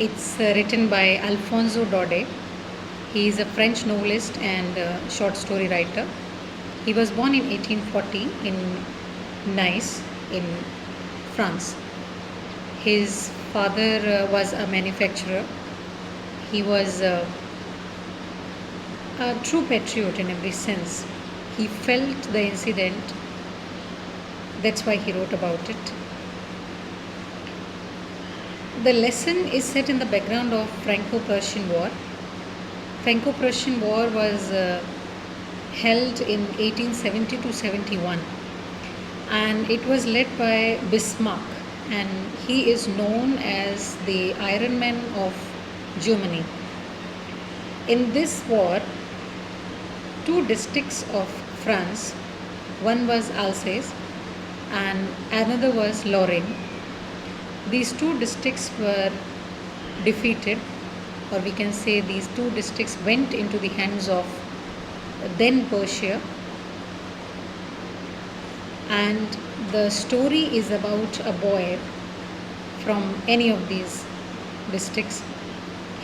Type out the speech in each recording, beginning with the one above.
It's written by Alphonse Daudet. He is a French novelist and short story writer. He was born in 1840 in Nice, in France. His father was a manufacturer. He was a true patriot in every sense. He felt the incident, that's why he wrote about it. The lesson is set in the background of Franco-Prussian War. Franco-Prussian War was held in 1870 to 71, and it was led by Bismarck, and he is known as the Iron Man of Germany. In this war, two districts of France, one was Alsace and another was Lorraine. These two districts were defeated, or we can say these two districts went into the hands of then Persia. And the story is about a boy from any of these districts.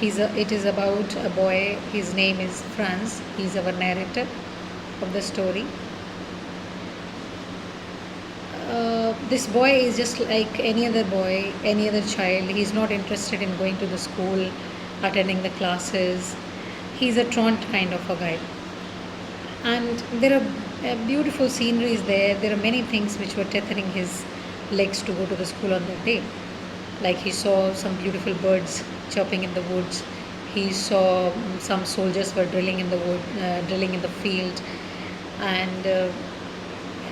It is about a boy, his name is Franz, he's our narrator of the story. This boy is just like any other boy, any other child. He's not interested in going to the school, attending the classes. He's a truant kind of a guy. And there are beautiful sceneries there. There are many things which were tethering his legs to go to the school on that day. Like he saw some beautiful birds chirping in the woods. He saw some soldiers were drilling in the field, and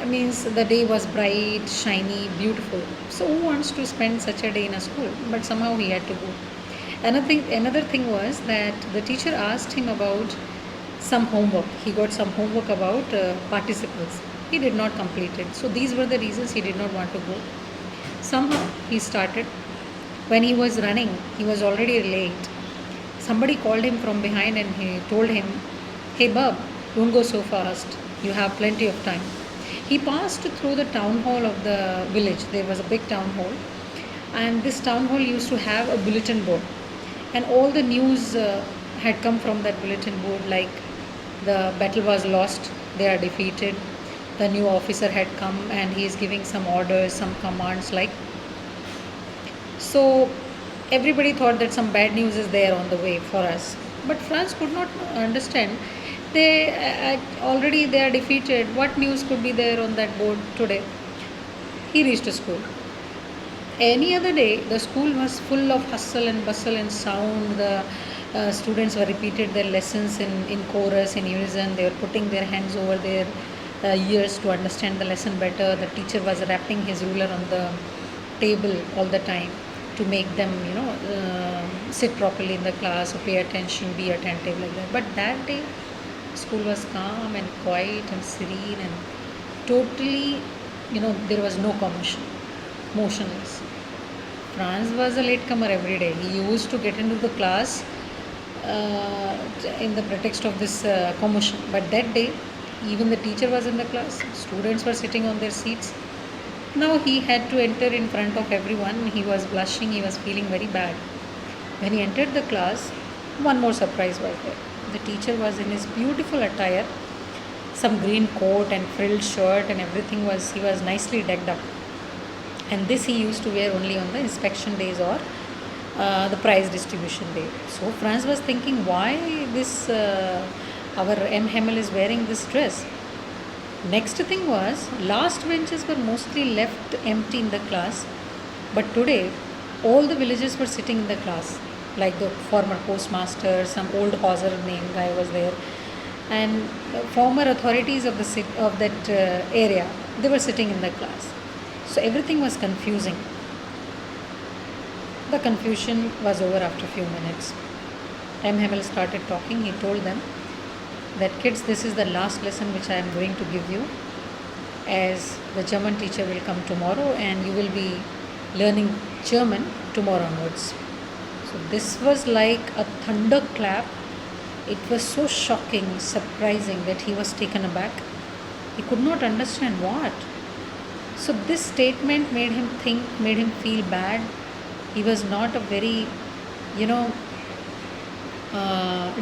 means the day was bright, shiny, beautiful. So who wants to spend such a day in a school? But somehow he had to go. Another thing was that the teacher asked him about some homework. He got some homework about participles. He did not complete it. So these were the reasons he did not want to go. Somehow he started. When he was running, he was already late. Somebody called him from behind and he told him, "Hey Bub, don't go so fast. You have plenty of time." He passed through the town hall of the village. There was a big town hall, and this town hall used to have a bulletin board, and all the news had come from that bulletin board, like the battle was lost, they are defeated, the new officer had come and he is giving some orders, some commands, like. So everybody thought that some bad news is there on the way for us, but Franz could not understand. They are defeated. What news could be there on that board today? He reached a school. Any other day, the school was full of hustle and bustle and sound. The students were repeated their lessons in chorus, in unison. They were putting their hands over their ears to understand the lesson better. The teacher was rapping his ruler on the table all the time to make them, sit properly in the class or pay attention, be attentive, like that. But that day, school was calm and quiet and serene and totally, there was no commotion, motionless. Franz was a latecomer every day. He used to get into the class in the pretext of this commotion. But that day, even the teacher was in the class, students were sitting on their seats. Now he had to enter in front of everyone. He was blushing, he was feeling very bad. When he entered the class, one more surprise was there. The teacher was in his beautiful attire, some green coat and frilled shirt and everything he was nicely decked up. And this he used to wear only on the inspection days or the prize distribution day. So Franz was thinking, why this our Hamel is wearing this dress? Next thing was, last benches were mostly left empty in the class, but today all the villagers were sitting in the class. Like the former postmaster, some old hawser named guy was there, and former authorities of that area, they were sitting in the class. So everything was confusing. The confusion was over after a few minutes. Hamel started talking. He told them that, "Kids, this is the last lesson which I am going to give you, as the German teacher will come tomorrow and you will be learning German tomorrow onwards." So this was like a thunderclap. It was so shocking, surprising that he was taken aback. He could not understand what. So this statement made him think, made him feel bad. He was not a very you know,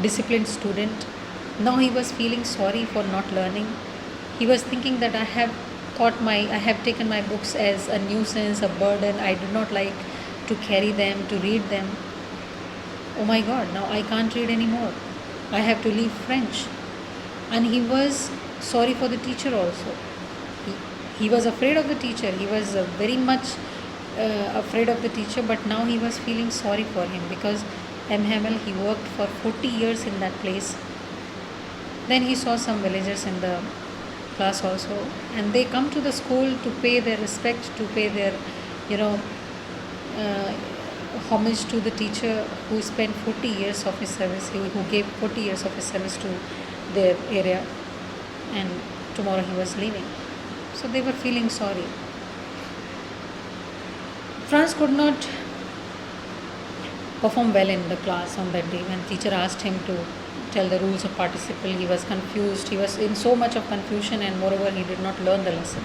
disciplined student. Now he was feeling sorry for not learning. He was thinking that I have taken my books as a nuisance, a burden. I do not like to carry them, to read them. Oh my God, now I can't read anymore. I have to leave French. And he was sorry for the teacher also. He was afraid of the teacher. He was very much afraid of the teacher, but now he was feeling sorry for him because Hamel, he worked for 40 years in that place. Then he saw some villagers in the class also, and they come to the school to pay their respect, to pay their, you know, homage to the teacher who spent 40 years of his service, who gave 40 years of his service to their area, and tomorrow he was leaving. So they were feeling sorry. Franz could not perform well in the class on that day. When teacher asked him to tell the rules of participle, he was confused. He was in so much of confusion, and moreover he did not learn the lesson.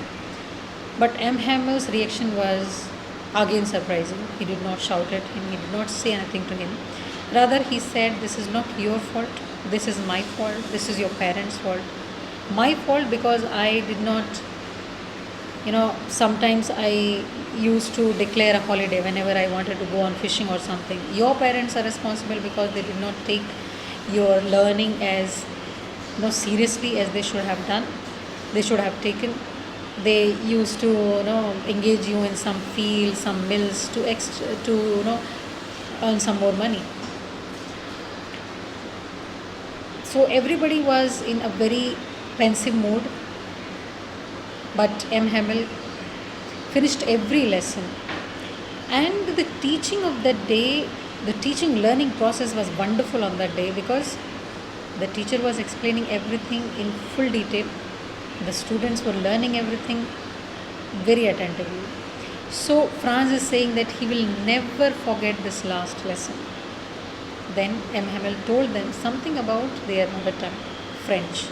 But Hamel's reaction was again surprising. He did not shout at him, he did not say anything to him. Rather he said, "This is not your fault, this is my fault, this is your parents' fault. My fault because I did not, sometimes I used to declare a holiday whenever I wanted to go on fishing or something. Your parents are responsible because they did not take your learning as seriously as they should have done. They should have taken. They used to engage you in some fields, some mills to earn some more money." So everybody was in a very pensive mood, but Hamel finished every lesson. And the teaching of that day, the teaching learning process was wonderful on that day because the teacher was explaining everything in full detail. The students were learning everything very attentively. So Franz is saying that he will never forget this last lesson. Then Hamel told them something about their mother tongue, French.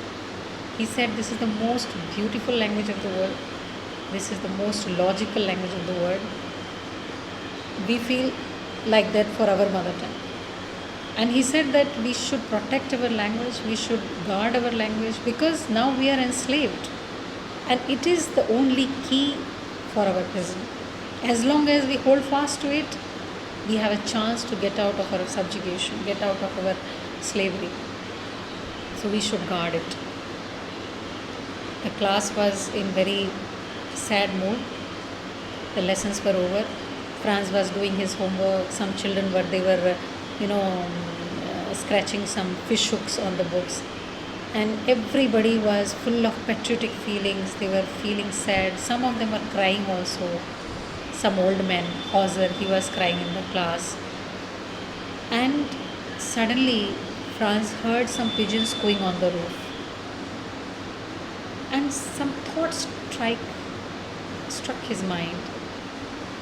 He said, "This is the most beautiful language of the world. This is the most logical language of the world. We feel like that for our mother tongue." And he said that we should protect our language, we should guard our language because now we are enslaved. And it is the only key for our prison. As long as we hold fast to it, we have a chance to get out of our subjugation, get out of our slavery. So we should guard it. The class was in very sad mood. The lessons were over. Franz was doing his homework. Some children were scratching some fish hooks on the books, and everybody was full of patriotic feelings. They were feeling sad. Some of them were crying also. Some old man, Hauser, he was crying in the class. And suddenly Franz heard some pigeons going on the roof, and some thoughts struck his mind.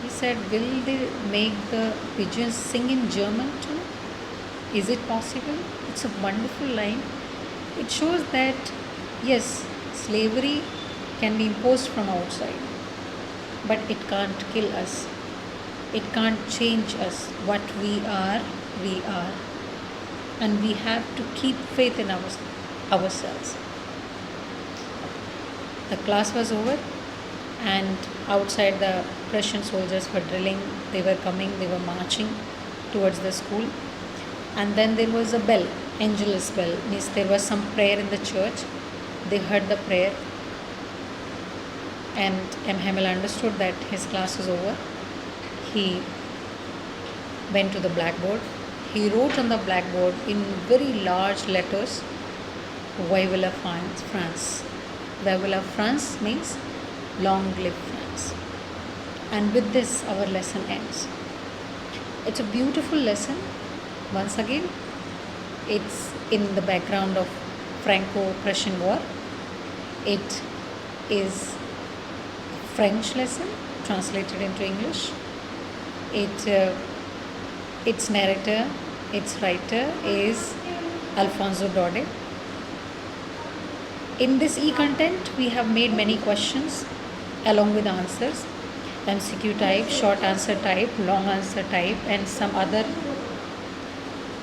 He said, "Will they make the pigeons sing in German too? Is it possible?" It's a wonderful line. It shows that yes, slavery can be imposed from outside, but it can't kill us. It can't change us. What we are, we are. And we have to keep faith in ourselves. The class was over, and outside the Prussian soldiers were drilling. They were coming, they were marching towards the school. And then there was a bell, Angelus bell, means there was some prayer in the church. They heard the prayer, and Hamel understood that his class was over. He went to the blackboard. He wrote on the blackboard in very large letters, "Vive la France." "Vive la France" means "Long live France." And with this, our lesson ends. It's a beautiful lesson. Once again, it's in the background of Franco-Prussian War. It is French lesson translated into English. Its narrator, its writer is Alphonse Daudet. In this e-content, we have made many questions along with answers, MCQ type, short answer type, long answer type, and some other